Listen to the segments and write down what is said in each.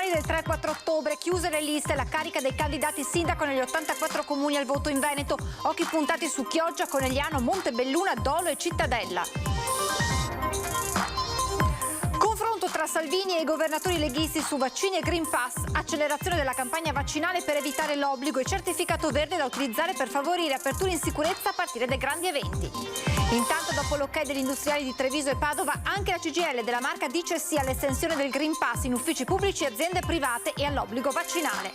regionali del 3 e 4 ottobre, chiuse le liste, la carica dei candidati sindaco negli 84 comuni al voto in Veneto, occhi puntati su Chioggia, Conegliano, Montebelluna, Dolo e Cittadella. Confronto tra Salvini e i governatori leghisti su vaccini e Green Pass, accelerazione della campagna vaccinale per evitare l'obbligo e certificato verde da utilizzare per favorire aperture in sicurezza a partire dai grandi eventi. Intanto, dopo l'ok degli industriali di Treviso e Padova, anche la CGIL della Marca dice sì all'estensione del Green Pass in uffici pubblici e aziende private e all'obbligo vaccinale.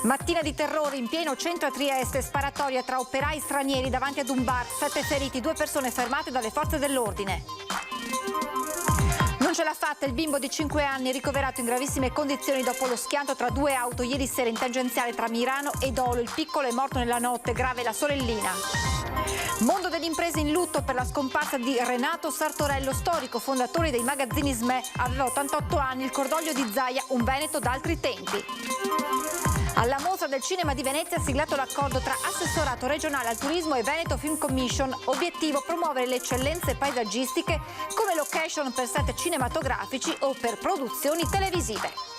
Mattina di terrore in pieno centro a Trieste, sparatoria tra operai stranieri davanti ad un bar, 7 feriti, 2 persone fermate dalle forze dell'ordine. Non ce l'ha fatta il bimbo di 5 anni ricoverato in gravissime condizioni dopo lo schianto tra 2 auto ieri sera in tangenziale tra Mirano e Dolo. Il piccolo è morto nella notte, grave la sorellina. Mondo delle imprese in lutto per la scomparsa di Renato Sartorello, storico fondatore dei magazzini SME. Aveva 88 anni, il cordoglio di Zaia, un Veneto d'altri tempi. Alla Mostra del Cinema di Venezia ha siglato l'accordo tra Assessorato regionale al turismo e Veneto Film Commission. Obiettivo: promuovere le eccellenze paesaggistiche come location per set cinematografici o per produzioni televisive.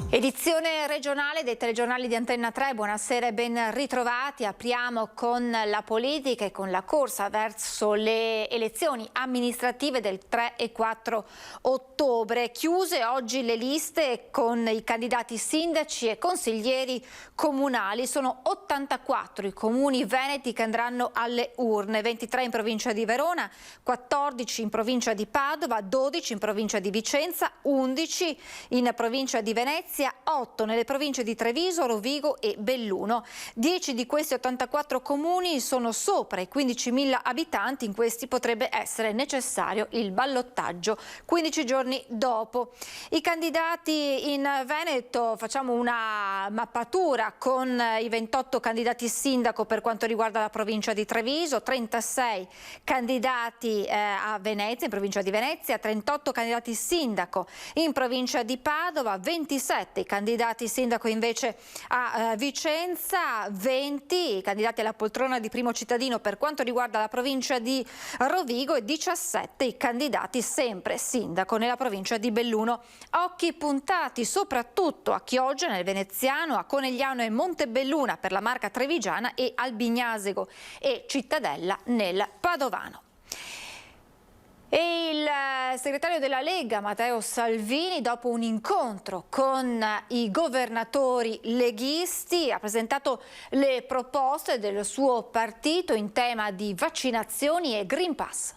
Edizione regionale dei telegiornali di Antenna 3, buonasera e ben ritrovati. Apriamo con la politica e con la corsa verso le elezioni amministrative del 3 e 4 ottobre. Chiuse oggi le liste con i candidati sindaci e consiglieri comunali. Sono 84 i comuni veneti che andranno alle urne, 23 in provincia di Verona, 14 in provincia di Padova, 12 in provincia di Vicenza, 11 in provincia di Venezia, 8 nelle province di Treviso, Rovigo e Belluno. 10 di questi 84 comuni sono sopra i 15.000 abitanti, in questi potrebbe essere necessario il ballottaggio 15 giorni dopo. I candidati in Veneto, facciamo una mappatura con i 28 candidati sindaco per quanto riguarda la provincia di Treviso, 36 candidati a Venezia, in provincia di Venezia, 38 candidati sindaco in provincia di Padova, 27 i candidati sindaco invece a Vicenza, 20 candidati alla poltrona di primo cittadino per quanto riguarda la provincia di Rovigo e 17 i candidati sempre sindaco nella provincia di Belluno. Occhi puntati soprattutto a Chioggia nel Veneziano, a Conegliano e Montebelluna per la Marca trevigiana e Albignasego e Cittadella nel Padovano. E il segretario della Lega, Matteo Salvini, dopo un incontro con i governatori leghisti, ha presentato le proposte del suo partito in tema di vaccinazioni e Green Pass.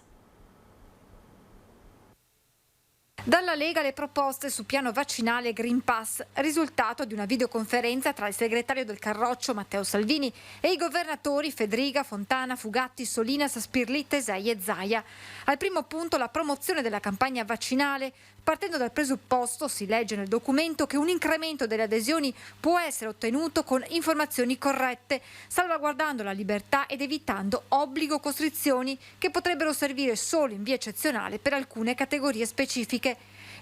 Dalla Lega le proposte su piano vaccinale e Green Pass, risultato di una videoconferenza tra il segretario del Carroccio Matteo Salvini e i governatori Fedriga, Fontana, Fugatti, Solinas, Spirlì, Tesei e Zaia. Al primo punto la promozione della campagna vaccinale, partendo dal presupposto, si legge nel documento, che un incremento delle adesioni può essere ottenuto con informazioni corrette, salvaguardando la libertà ed evitando obbligo o costrizioni che potrebbero servire solo in via eccezionale per alcune categorie specifiche.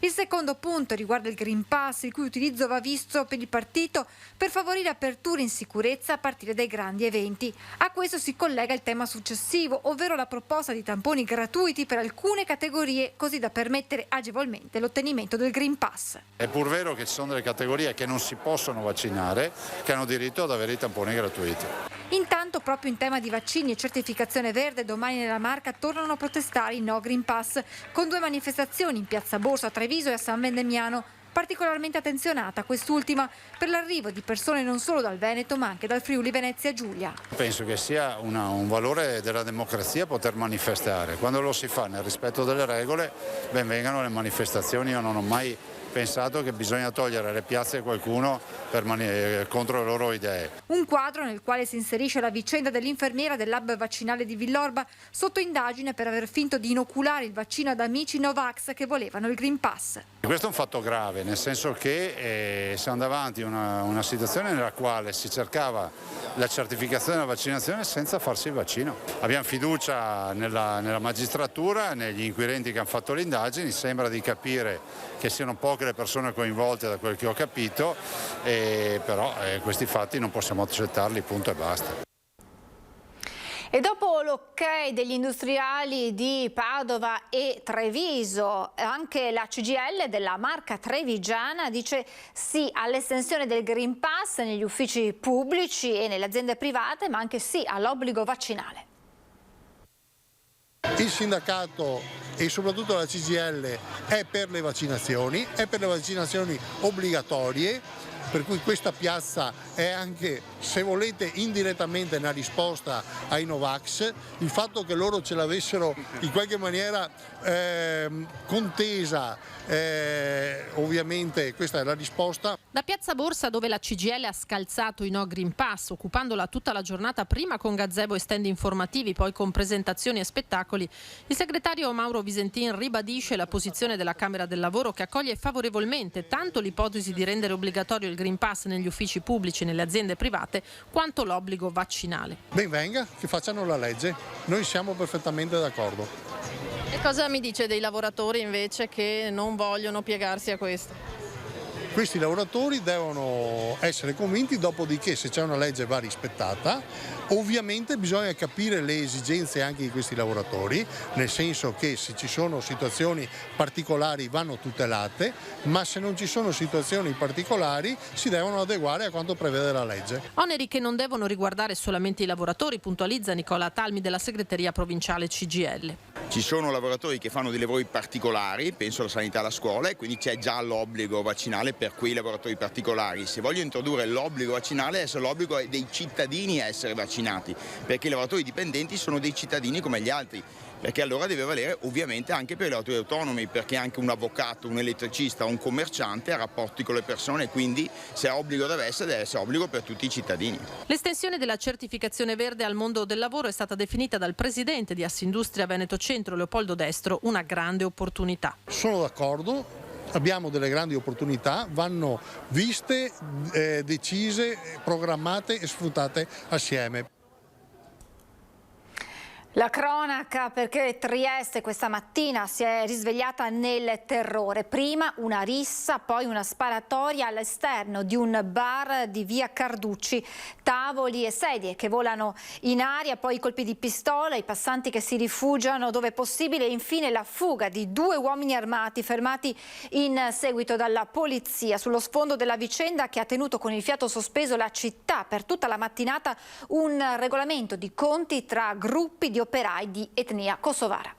Il secondo punto riguarda il Green Pass, il cui utilizzo va visto per il partito per favorire aperture in sicurezza a partire dai grandi eventi. A questo si collega il tema successivo, ovvero la proposta di tamponi gratuiti per alcune categorie, così da permettere agevolmente l'ottenimento del Green Pass. È pur vero che ci sono delle categorie che non si possono vaccinare, che hanno diritto ad avere i tamponi gratuiti. Intanto, proprio in tema di vaccini e certificazione verde, domani nella Marca tornano a protestare i no Green Pass, con 2 manifestazioni in Piazza Borsa a Treviso e a San Vendemiano. Particolarmente attenzionata quest'ultima per l'arrivo di persone non solo dal Veneto ma anche dal Friuli Venezia Giulia. Penso che sia un valore della democrazia poter manifestare. Quando lo si fa nel rispetto delle regole, ben vengano le manifestazioni. Io non ho mai pensato che bisogna togliere le piazze a qualcuno contro le loro idee. Un quadro nel quale si inserisce la vicenda dell'infermiera del lab vaccinale di Villorba, sotto indagine per aver finto di inoculare il vaccino ad amici Novax che volevano il Green Pass. Questo è un fatto grave, nel senso che siamo davanti a una situazione nella quale si cercava la certificazione della vaccinazione senza farsi il vaccino. Abbiamo fiducia nella magistratura, negli inquirenti che hanno fatto le indagini, sembra di capire che siano poche le persone coinvolte da quel che ho capito, però questi fatti non possiamo accettarli, punto e basta. E dopo l'ok degli industriali di Padova e Treviso, anche la CGIL della marca trevigiana dice sì all'estensione del Green Pass negli uffici pubblici e nelle aziende private, ma anche sì all'obbligo vaccinale. Il sindacato e soprattutto la CGIL è per le vaccinazioni obbligatorie, per cui questa piazza è anche, se volete, indirettamente una risposta ai Novax. Il fatto che loro ce l'avessero in qualche maniera contesa, ovviamente questa è la risposta. Da Piazza Borsa, dove la CGIL ha scalzato i no Green Pass, occupandola tutta la giornata, prima con gazebo e stand informativi, poi con presentazioni e spettacoli, il segretario Mauro Visentin ribadisce la posizione della Camera del Lavoro, che accoglie favorevolmente tanto l'ipotesi di rendere obbligatorio il Green Pass negli uffici pubblici e nelle aziende private, quanto l'obbligo vaccinale. Ben venga, che facciano la legge, noi siamo perfettamente d'accordo. E cosa mi dice dei lavoratori invece che non vogliono piegarsi a questo? Questi lavoratori devono essere convinti, dopodiché se c'è una legge va rispettata. Ovviamente bisogna capire le esigenze anche di questi lavoratori, nel senso che se ci sono situazioni particolari vanno tutelate, ma se non ci sono situazioni particolari si devono adeguare a quanto prevede la legge. Oneri che non devono riguardare solamente i lavoratori, puntualizza Nicola Talmi della segreteria provinciale CGIL. Ci sono lavoratori che fanno dei lavori particolari, penso alla sanità e alla scuola, e quindi c'è già l'obbligo vaccinale per quei lavoratori particolari. Se voglio introdurre l'obbligo vaccinale, adesso l'obbligo è dei cittadini a essere vaccinati, perché i lavoratori dipendenti sono dei cittadini come gli altri. Perché allora deve valere ovviamente anche per i lavoratori autonomi, perché anche un avvocato, un elettricista o un commerciante ha rapporti con le persone, quindi se obbligo deve essere obbligo per tutti i cittadini. L'estensione della certificazione verde al mondo del lavoro è stata definita dal presidente di Assindustria Veneto Centro, Leopoldo Destro, una grande opportunità. Sono d'accordo. Abbiamo delle grandi opportunità, vanno viste, decise, programmate e sfruttate assieme. La cronaca, perché Trieste questa mattina si è risvegliata nel terrore. Prima una rissa, poi una sparatoria all'esterno di un bar di via Carducci. Tavoli e sedie che volano in aria, poi i colpi di pistola, i passanti che si rifugiano dove possibile e infine la fuga di 2 uomini armati fermati in seguito dalla polizia. Sullo sfondo della vicenda che ha tenuto con il fiato sospeso la città per tutta la mattinata, un regolamento di conti tra gruppi di operai di etnia kosovara.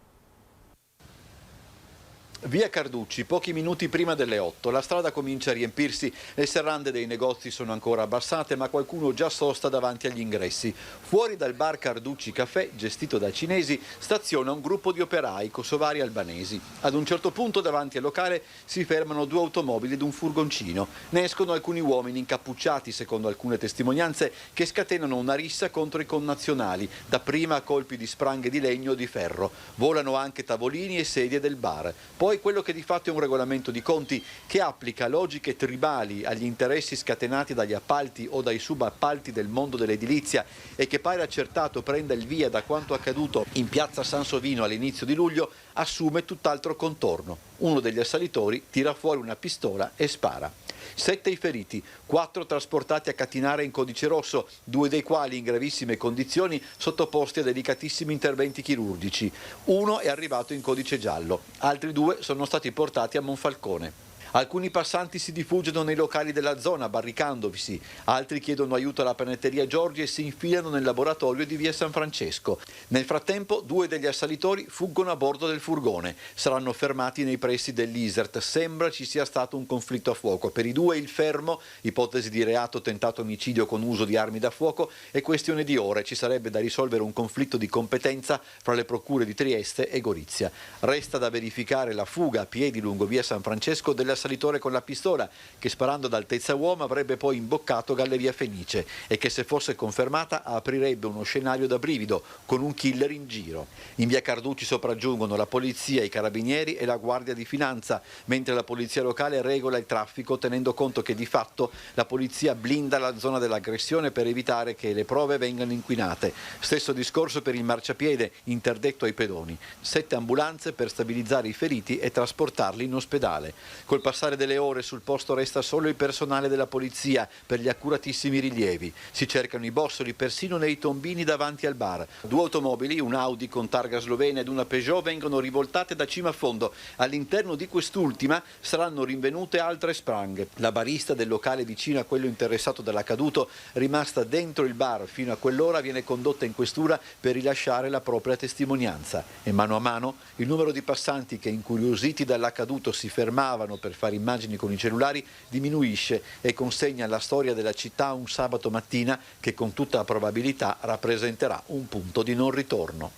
Via Carducci, pochi minuti prima delle 8, la strada comincia a riempirsi, le serrande dei negozi sono ancora abbassate, ma qualcuno già sosta davanti agli ingressi. Fuori dal bar Carducci Caffè, gestito da cinesi, staziona un gruppo di operai kosovari albanesi. Ad un certo punto davanti al locale si fermano 2 automobili ed un furgoncino. Ne escono alcuni uomini incappucciati, secondo alcune testimonianze, che scatenano una rissa contro i connazionali, dapprima a colpi di spranghe di legno o di ferro. Volano anche tavolini e sedie del bar. Poi quello che di fatto è un regolamento di conti che applica logiche tribali agli interessi scatenati dagli appalti o dai subappalti del mondo dell'edilizia e che pare accertato prenda il via da quanto accaduto in piazza Sansovino all'inizio di luglio, assume tutt'altro contorno. Uno degli assalitori tira fuori una pistola e spara. 7 i feriti, 4 trasportati a Catinara in codice rosso, 2 dei quali in gravissime condizioni sottoposti a delicatissimi interventi chirurgici. 1 è arrivato in codice giallo, altri 2 sono stati portati a Monfalcone. Alcuni passanti si diffugono nei locali della zona barricandovisi, altri chiedono aiuto alla panetteria Giorgi e si infilano nel laboratorio di via San Francesco. Nel frattempo 2 degli assalitori fuggono a bordo del furgone, saranno fermati nei pressi dell'Isert. Sembra ci sia stato un conflitto a fuoco. Per i 2 il fermo, ipotesi di reato tentato omicidio con uso di armi da fuoco, è questione di ore. Ci sarebbe da risolvere un conflitto di competenza fra le procure di Trieste e Gorizia. Resta da verificare la fuga a piedi lungo via San Francesco dell'assalitore con la pistola, che sparando ad altezza uomo avrebbe poi imboccato Galleria Fenice e che, se fosse confermata, aprirebbe uno scenario da brivido con un killer in giro. In via Carducci sopraggiungono la polizia, i carabinieri e la guardia di finanza, mentre la polizia locale regola il traffico, tenendo conto che di fatto la polizia blinda la zona dell'aggressione per evitare che le prove vengano inquinate. Stesso discorso per il marciapiede interdetto ai pedoni. 7 ambulanze per stabilizzare i feriti e trasportarli in ospedale. Col passare delle ore sul posto resta solo il personale della polizia per gli accuratissimi rilievi. Si cercano i bossoli persino nei tombini davanti al bar. 2 automobili, un Audi con targa slovena ed una Peugeot, vengono rivoltate da cima a fondo. All'interno di quest'ultima saranno rinvenute altre spranghe. La barista del locale vicino a quello interessato dall'accaduto, rimasta dentro il bar fino a quell'ora, viene condotta in questura per rilasciare la propria testimonianza. E mano a mano il numero di passanti che, incuriositi dall'accaduto, si fermavano per fare immagini con i cellulari diminuisce e consegna la storia della città un sabato mattina che con tutta probabilità rappresenterà un punto di non ritorno.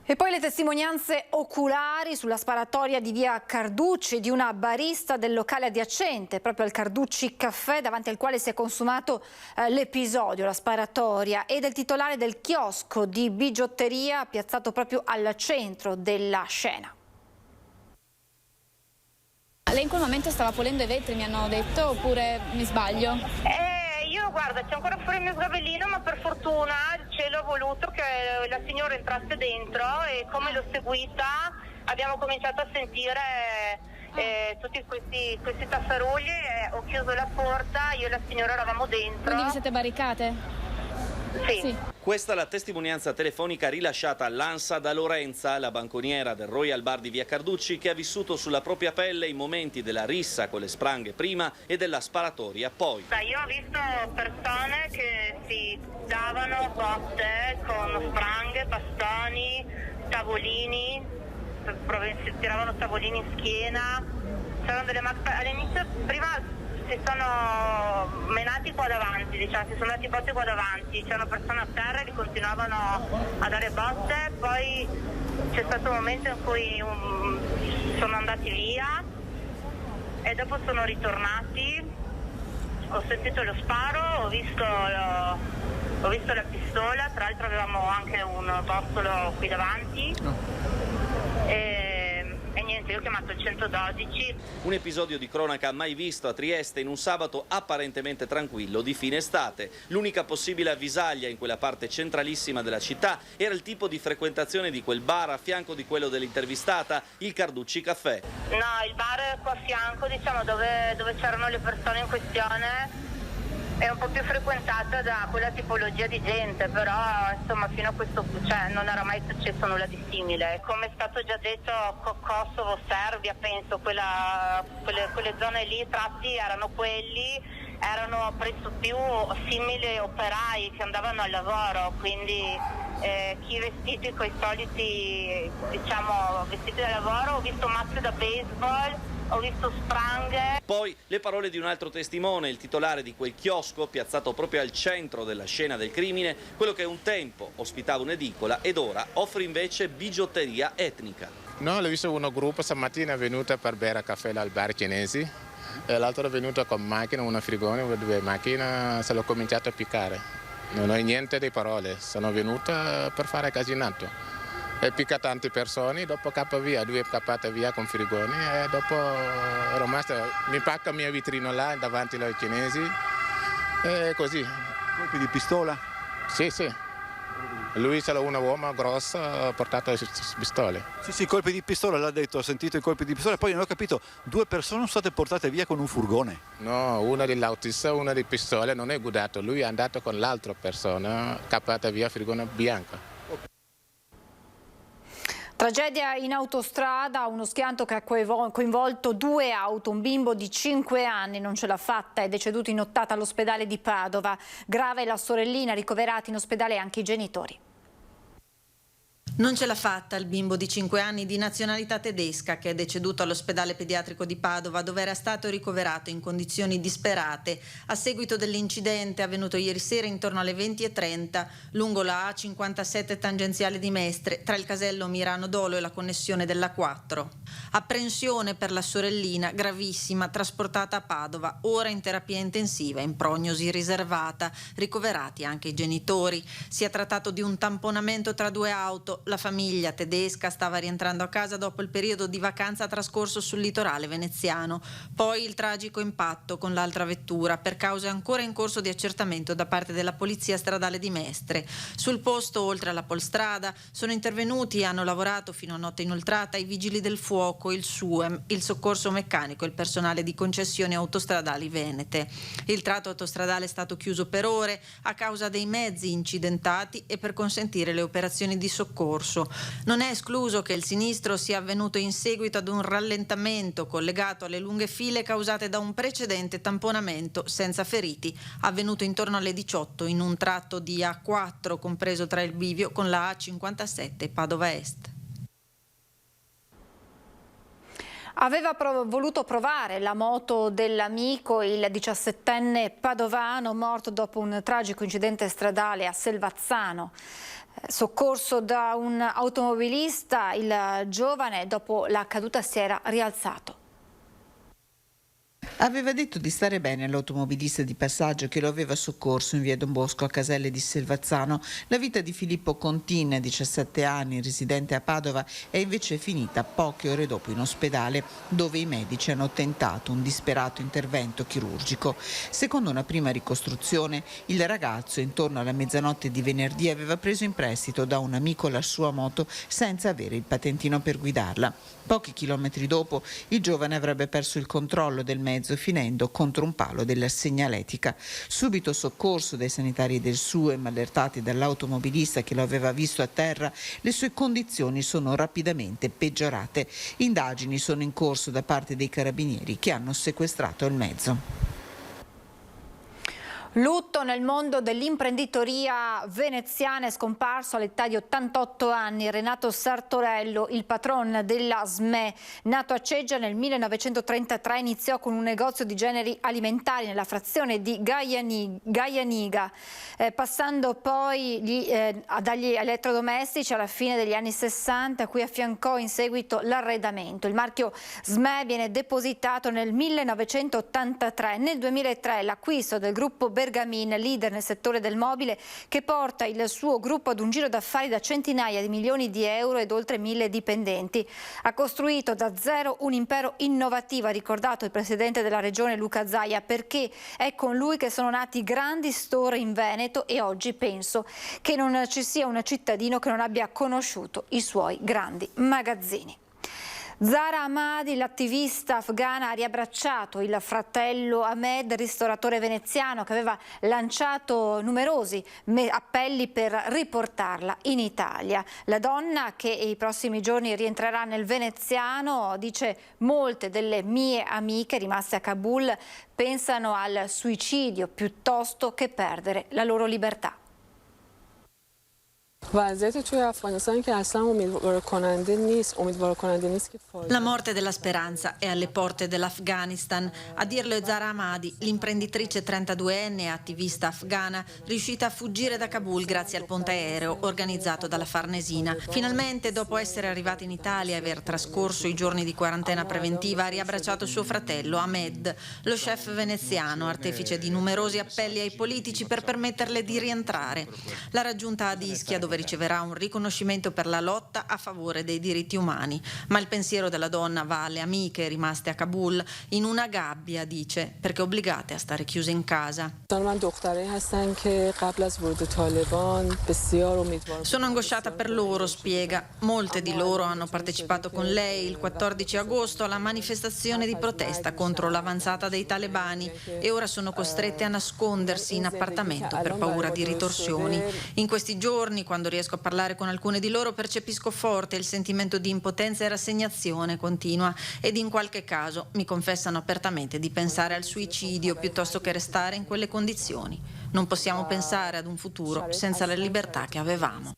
E poi le testimonianze oculari sulla sparatoria di via Carducci di una barista del locale adiacente, proprio al Carducci Caffè, davanti al quale si è consumato l'episodio, la sparatoria, e del titolare del chiosco di bigiotteria piazzato proprio al centro della scena. Lei in quel momento stava pulendo i vetri, mi hanno detto, oppure mi sbaglio? Io guarda, c'è ancora fuori il mio sgabellino, ma per fortuna il cielo ha voluto che la signora entrasse dentro e come l'ho seguita abbiamo cominciato a sentire tutti questi tafferugli, ho chiuso la porta, io e la signora eravamo dentro. Quindi vi siete barricate? Sì. Questa è la testimonianza telefonica rilasciata all'ANSA da Lorenza, la banconiera del Royal Bar di via Carducci, che ha vissuto sulla propria pelle i momenti della rissa con le spranghe prima e della sparatoria poi. Io ho visto persone che si davano botte con spranghe, bastoni, tavolini, si tiravano tavolini in schiena, c'erano delle all'inizio prima si sono menati qua davanti, diciamo, si sono dati botte qua davanti, c'erano persone a terra e li continuavano a dare botte, poi c'è stato un momento in cui sono andati via e dopo sono ritornati, ho sentito lo sparo, ho visto la pistola, tra l'altro avevamo anche un bossolo qui davanti. E niente, io ho chiamato il 112. Un episodio di cronaca mai visto a Trieste in un sabato apparentemente tranquillo di fine estate. L'unica possibile avvisaglia in quella parte centralissima della città era il tipo di frequentazione di quel bar a fianco di quello dell'intervistata, il Carducci Caffè. No, il bar qua a fianco, diciamo, dove c'erano le persone in questione, è un po' più frequentata da quella tipologia di gente, però insomma fino a questo non era mai successo nulla di simile. Come è stato già detto, Kosovo, Serbia, penso, quelle zone lì, i tratti erano presso più simili operai che andavano al lavoro, quindi chi vestiti con i soliti, diciamo, vestiti da lavoro, ho visto mazze da baseball, ho visto spranghe. Poi le parole di un altro testimone, il titolare di quel chiosco piazzato proprio al centro della scena del crimine, quello che un tempo ospitava un'edicola ed ora offre invece bigiotteria etnica. No, l'ho visto uno gruppo stamattina è venuto per bere caffè al bar cinesi e l'altro è venuto con macchina, una frigone, 2 macchine, se l'ho cominciato a piccare. Non ho niente di parole, sono venuta per fare casinato. E picca tante persone, dopo cappa via, 2 cappate via con frigoni e dopo è rimasto, mi pacca il mio vitrino là davanti ai cinesi e così. Colpi di pistola? Sì. Lui c'era una uomo grossa, ha portato le pistole. Sì, colpi di pistola, l'ha detto, ha sentito i colpi di pistola, poi non ho capito, 2 persone sono state portate via con un furgone? No, una dell'autista, una di pistole, non è guidato, lui è andato con l'altra persona, cappata via frigone bianca. Tragedia in autostrada, uno schianto che ha coinvolto 2 auto, un bimbo di 5 anni non ce l'ha fatta, è deceduto in nottata all'ospedale di Padova. Grave la sorellina, ricoverati in ospedale anche i genitori. Non ce l'ha fatta il bimbo di 5 anni di nazionalità tedesca che è deceduto all'ospedale pediatrico di Padova, dove era stato ricoverato in condizioni disperate a seguito dell'incidente avvenuto ieri sera intorno alle 20:30 lungo la A57 tangenziale di Mestre tra il casello Mirano Dolo e la connessione della 4. Apprensione per la sorellina, gravissima, trasportata a Padova, ora in terapia intensiva, in prognosi riservata, ricoverati anche i genitori. Si è trattato di un tamponamento tra 2 auto la famiglia tedesca stava rientrando a casa dopo il periodo di vacanza trascorso sul litorale veneziano. Poi il tragico impatto con l'altra vettura per cause ancora in corso di accertamento da parte della Polizia Stradale di Mestre. Sul posto, oltre alla Polstrada, sono intervenuti e hanno lavorato fino a notte inoltrata i vigili del fuoco, il SUEM, il soccorso meccanico e il personale di concessioni autostradali venete. Il tratto autostradale è stato chiuso per ore a causa dei mezzi incidentati e per consentire le operazioni di soccorso. Non è escluso che il sinistro sia avvenuto in seguito ad un rallentamento collegato alle lunghe file causate da un precedente tamponamento senza feriti, avvenuto intorno alle 18 in un tratto di A4 compreso tra il bivio con la A57 Padova Est. Aveva voluto provare la moto dell'amico, il 17enne padovano morto dopo un tragico incidente stradale a Selvazzano. Soccorso da un automobilista, il giovane dopo la caduta si era rialzato. Aveva detto di stare bene all'automobilista di passaggio che lo aveva soccorso in via Don Bosco a Caselle di Selvazzano. La vita di Filippo Contin, 17 anni, residente a Padova, è invece finita poche ore dopo in ospedale, dove i medici hanno tentato un disperato intervento chirurgico. Secondo una prima ricostruzione, il ragazzo intorno alla mezzanotte di venerdì aveva preso in prestito da un amico la sua moto senza avere il patentino per guidarla. Pochi chilometri dopo, il giovane avrebbe perso il controllo del mezzo finendo contro un palo della segnaletica. Subito soccorso dai sanitari del SUEM, allertati dall'automobilista che lo aveva visto a terra, le sue condizioni sono rapidamente peggiorate. Indagini sono in corso da parte dei carabinieri che hanno sequestrato il mezzo. Lutto nel mondo dell'imprenditoria veneziana. È scomparso all'età di 88 anni Renato Sartorello, il patron della SME. Nato a Ceggia nel 1933, iniziò con un negozio di generi alimentari nella frazione di Gaianiga, passando poi dagli elettrodomestici alla fine degli anni 60, a cui affiancò in seguito l'arredamento. Il marchio SME viene depositato nel 1983. Nel 2003 l'acquisto del gruppo Bergamin, leader nel settore del mobile, che porta il suo gruppo ad un giro d'affari da centinaia di milioni di euro ed oltre 1000 dipendenti. Ha costruito da zero un impero innovativo, ha ricordato il presidente della regione Luca Zaia, perché è con lui che sono nati grandi store in Veneto e oggi penso che non ci sia un cittadino che non abbia conosciuto i suoi grandi magazzini. Zahra Ahmadi, l'attivista afghana, ha riabbracciato il fratello Ahmed, ristoratore veneziano, che aveva lanciato numerosi appelli per riportarla in Italia. La donna, che i prossimi giorni rientrerà nel veneziano, dice: molte delle mie amiche rimaste a Kabul pensano al suicidio piuttosto che perdere la loro libertà. La morte della speranza è alle porte dell'Afghanistan. A dirlo è Zahra Ahmadi, l'imprenditrice 32enne e attivista afghana riuscita a fuggire da Kabul grazie al ponte aereo organizzato dalla Farnesina. Finalmente, dopo essere arrivata in Italia e aver trascorso i giorni di quarantena preventiva, ha riabbracciato suo fratello Ahmed, lo chef veneziano, artefice di numerosi appelli ai politici per permetterle di rientrare. L'ha raggiunta a Ischia, dove riceverà un riconoscimento per la lotta a favore dei diritti umani. Ma il pensiero della donna va alle amiche rimaste a Kabul in una gabbia, dice, perché obbligate a stare chiuse in casa. Sono angosciata per loro, spiega. Molte di loro hanno partecipato con lei il 14 agosto alla manifestazione di protesta contro l'avanzata dei talebani e ora sono costrette a nascondersi in appartamento per paura di ritorsioni. In questi giorni, quando riesco a parlare con alcune di loro, percepisco forte il sentimento di impotenza e rassegnazione, continua, ed in qualche caso mi confessano apertamente di pensare al suicidio piuttosto che restare in quelle condizioni. Non possiamo pensare ad un futuro senza la libertà che avevamo.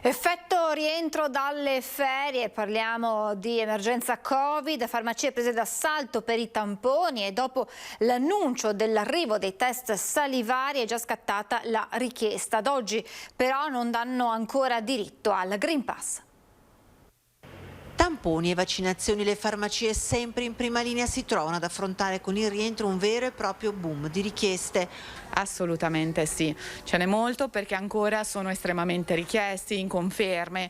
Effetto rientro dalle ferie, parliamo di emergenza Covid, farmacie prese d'assalto per i tamponi e dopo l'annuncio dell'arrivo dei test salivari è già scattata la richiesta. Ad oggi però non danno ancora diritto al Green Pass. tamponi e vaccinazioni, le farmacie sempre in prima linea si trovano ad affrontare con il rientro un vero e proprio boom di richieste. Assolutamente sì, ce n'è molto perché ancora sono estremamente richiesti in conferme,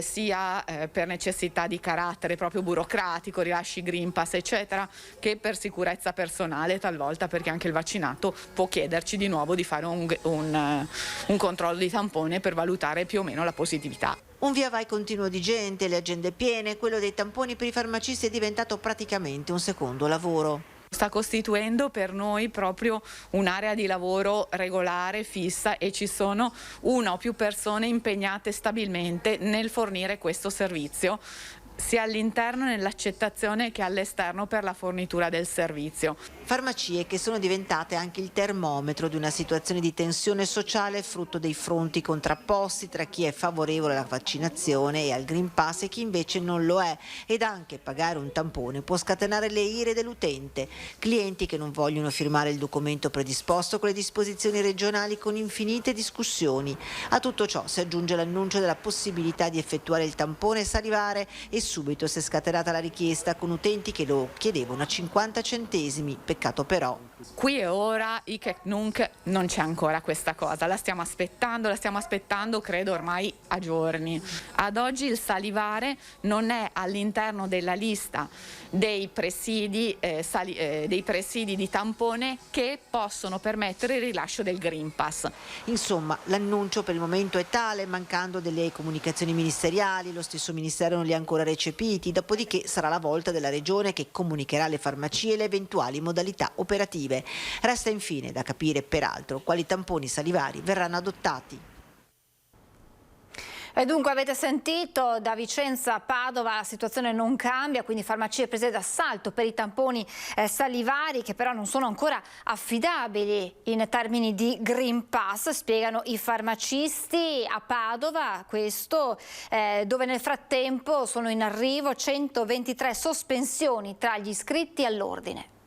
sia per necessità di carattere proprio burocratico, rilasci Green Pass eccetera, che per sicurezza personale talvolta, perché anche il vaccinato può chiederci di nuovo di fare un controllo di tampone per valutare più o meno la positività. Un via vai continuo di gente, le agende piene, quello dei tamponi per i farmacisti è diventato praticamente un secondo lavoro. Sta costituendo per noi proprio un'area di lavoro regolare, fissa, e ci sono una o più persone impegnate stabilmente nel fornire questo servizio, sia all'interno nell'accettazione che all'esterno per la fornitura del servizio. Farmacie che sono diventate anche il termometro di una situazione di tensione sociale frutto dei fronti contrapposti tra chi è favorevole alla vaccinazione e al Green Pass e chi invece non lo è, ed anche pagare un tampone può scatenare le ire dell'utente, clienti che non vogliono firmare il documento predisposto con le disposizioni regionali con infinite discussioni. A tutto ciò si aggiunge l'annuncio della possibilità di effettuare il tampone salivare e subito si è scatenata la richiesta con utenti che lo chiedevano a 50 centesimi. Peccato però. Qui e ora, hic et nunc, non c'è ancora questa cosa, la stiamo aspettando credo ormai a giorni. Ad oggi il salivare non è all'interno della lista dei presidi di tampone che possono permettere il rilascio del Green Pass. Insomma, l'annuncio per il momento è tale, mancando delle comunicazioni ministeriali, lo stesso Ministero non li ha ancora recepiti, dopodiché sarà la volta della Regione che comunicherà alle farmacie le eventuali modalità operative. Resta infine da capire peraltro quali tamponi salivari verranno adottati. E dunque avete sentito, da Vicenza a Padova la situazione non cambia, quindi farmacie prese d'assalto per i tamponi salivari che però non sono ancora affidabili in termini di Green Pass, spiegano i farmacisti a Padova, questo dove nel frattempo sono in arrivo 123 sospensioni tra gli iscritti all'ordine.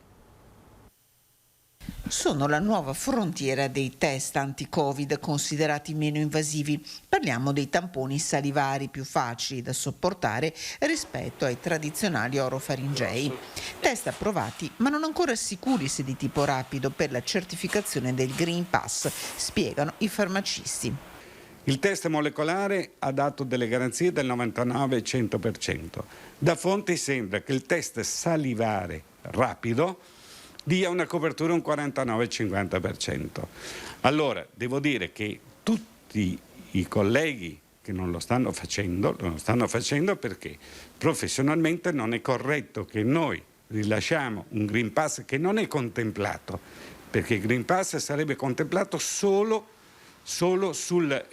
Sono la nuova frontiera dei test anti-Covid considerati meno invasivi. Parliamo dei tamponi salivari più facili da sopportare rispetto ai tradizionali orofaringei. Test approvati ma non ancora sicuri se di tipo rapido per la certificazione del Green Pass, spiegano i farmacisti. Il test molecolare ha dato delle garanzie del 99-100%. Da fonti sembra che il test salivare rapido dia una copertura un 49-50%. Allora, devo dire che tutti i colleghi che non lo stanno facendo perché professionalmente non è corretto che noi rilasciamo un Green Pass che non è contemplato, perché il Green Pass sarebbe contemplato solo sul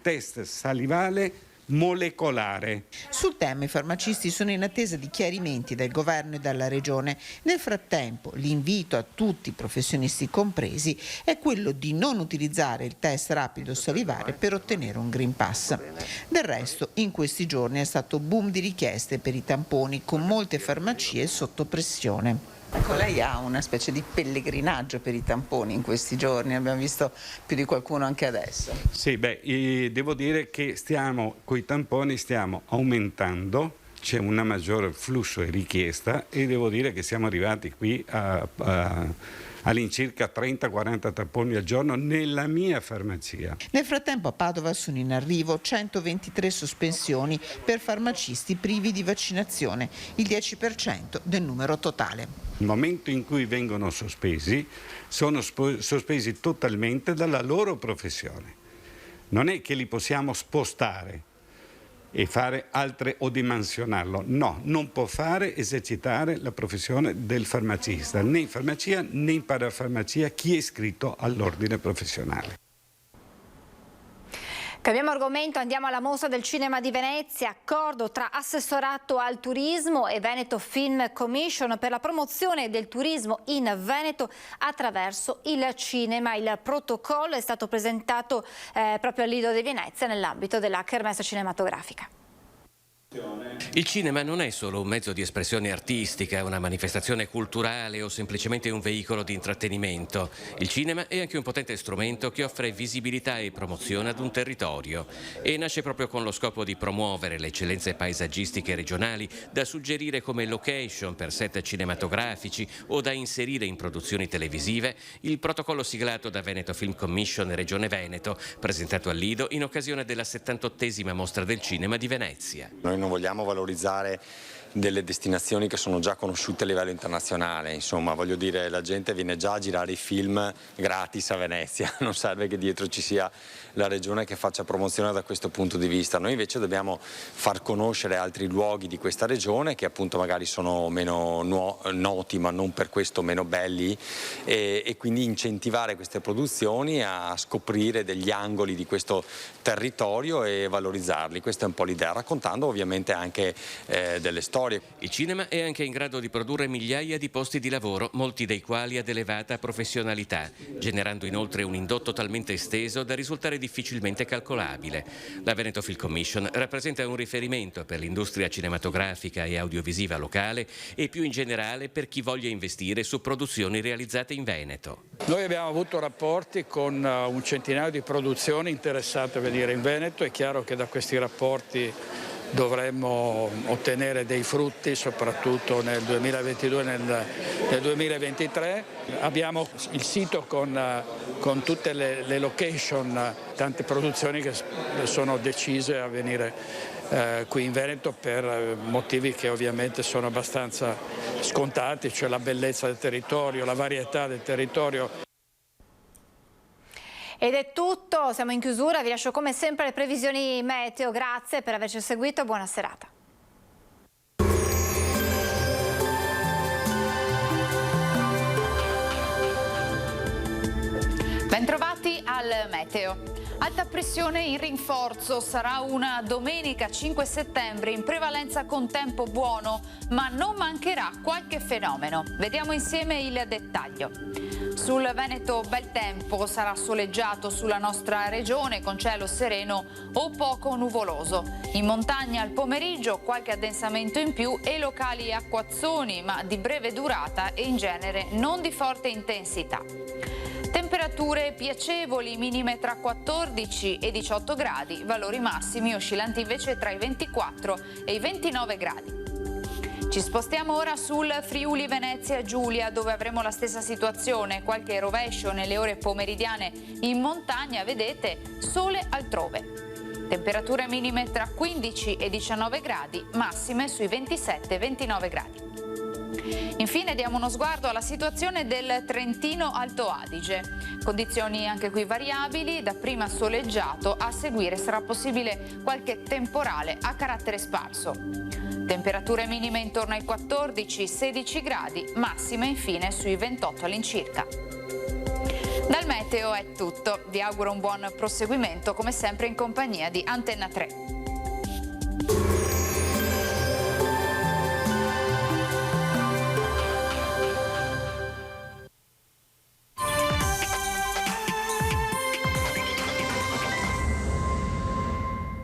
test salivare molecolare. Sul tema i farmacisti sono in attesa di chiarimenti dal governo e dalla regione. Nel frattempo l'invito a tutti i professionisti compresi è quello di non utilizzare il test rapido salivare per ottenere un Green Pass. Del resto in questi giorni è stato boom di richieste per i tamponi con molte farmacie sotto pressione. Ecco, lei ha una specie di pellegrinaggio per i tamponi in questi giorni, abbiamo visto più di qualcuno anche adesso. Sì, devo dire che coi tamponi stiamo aumentando, c'è un maggiore flusso e richiesta e devo dire che siamo arrivati qui all'incirca 30-40 tamponi al giorno nella mia farmacia. Nel frattempo a Padova sono in arrivo 123 sospensioni per farmacisti privi di vaccinazione, il 10% del numero totale. Il momento in cui vengono sospesi, sono sospesi totalmente dalla loro professione. Non è che li possiamo spostare e fare altre o dimensionarlo. No, non può esercitare la professione del farmacista, né in farmacia né in parafarmacia chi è iscritto all'ordine professionale. Cambiamo argomento, andiamo alla Mostra del Cinema di Venezia, accordo tra Assessorato al Turismo e Veneto Film Commission per la promozione del turismo in Veneto attraverso il cinema. Il protocollo è stato presentato proprio al Lido di Venezia nell'ambito della Kermesse cinematografica. Il cinema non è solo un mezzo di espressione artistica, una manifestazione culturale o semplicemente un veicolo di intrattenimento. Il cinema è anche un potente strumento che offre visibilità e promozione ad un territorio e nasce proprio con lo scopo di promuovere le eccellenze paesaggistiche regionali da suggerire come location per set cinematografici o da inserire in produzioni televisive. Il protocollo siglato da Veneto Film Commission e Regione Veneto, presentato al Lido in occasione della 78esima Mostra del Cinema di Venezia. Noi non vogliamo valorizzare delle destinazioni che sono già conosciute a livello internazionale, insomma voglio dire, la gente viene già a girare i film gratis a Venezia, non serve che dietro ci sia la regione che faccia promozione da questo punto di vista. Noi invece dobbiamo far conoscere altri luoghi di questa regione che appunto magari sono meno noti ma non per questo meno belli e quindi incentivare queste produzioni a scoprire degli angoli di questo territorio e valorizzarli. Questa è un po' l'idea, raccontando ovviamente anche delle storie. Il cinema è anche in grado di produrre migliaia di posti di lavoro, molti dei quali ad elevata professionalità, generando inoltre un indotto talmente esteso da risultare difficilmente calcolabile. La Veneto Film Commission rappresenta un riferimento per l'industria cinematografica e audiovisiva locale e più in generale per chi voglia investire su produzioni realizzate in Veneto. Noi abbiamo avuto rapporti con un centinaio di produzioni interessate a venire in Veneto. È chiaro che da questi rapporti dovremmo ottenere dei frutti soprattutto nel 2022 e nel 2023. Abbiamo il sito con tutte le location, tante produzioni che sono decise a venire qui in Veneto per motivi che ovviamente sono abbastanza scontati, cioè la bellezza del territorio, la varietà del territorio. Ed è tutto, siamo in chiusura, vi lascio come sempre le previsioni meteo, grazie per averci seguito, buona serata. Bentrovati al meteo. Alta pressione in rinforzo, sarà una domenica 5 settembre in prevalenza con tempo buono, ma non mancherà qualche fenomeno. Vediamo insieme il dettaglio. Sul Veneto bel tempo, sarà soleggiato sulla nostra regione con cielo sereno o poco nuvoloso. In montagna al pomeriggio qualche addensamento in più e locali acquazzoni, ma di breve durata e in genere non di forte intensità. Temperature piacevoli, minime tra 14 e 18 gradi, valori massimi oscillanti invece tra i 24 e i 29 gradi. Ci spostiamo ora sul Friuli Venezia Giulia, dove avremo la stessa situazione, qualche rovescio nelle ore pomeridiane in montagna, vedete, sole altrove. Temperature minime tra 15 e 19 gradi, massime sui 27 e 29 gradi. Infine diamo uno sguardo alla situazione del Trentino Alto Adige. Condizioni anche qui variabili, dapprima soleggiato, a seguire sarà possibile qualche temporale a carattere sparso. Temperature minime intorno ai 14-16 gradi, massime infine sui 28 all'incirca. Dal meteo è tutto, vi auguro un buon proseguimento come sempre in compagnia di Antenna 3.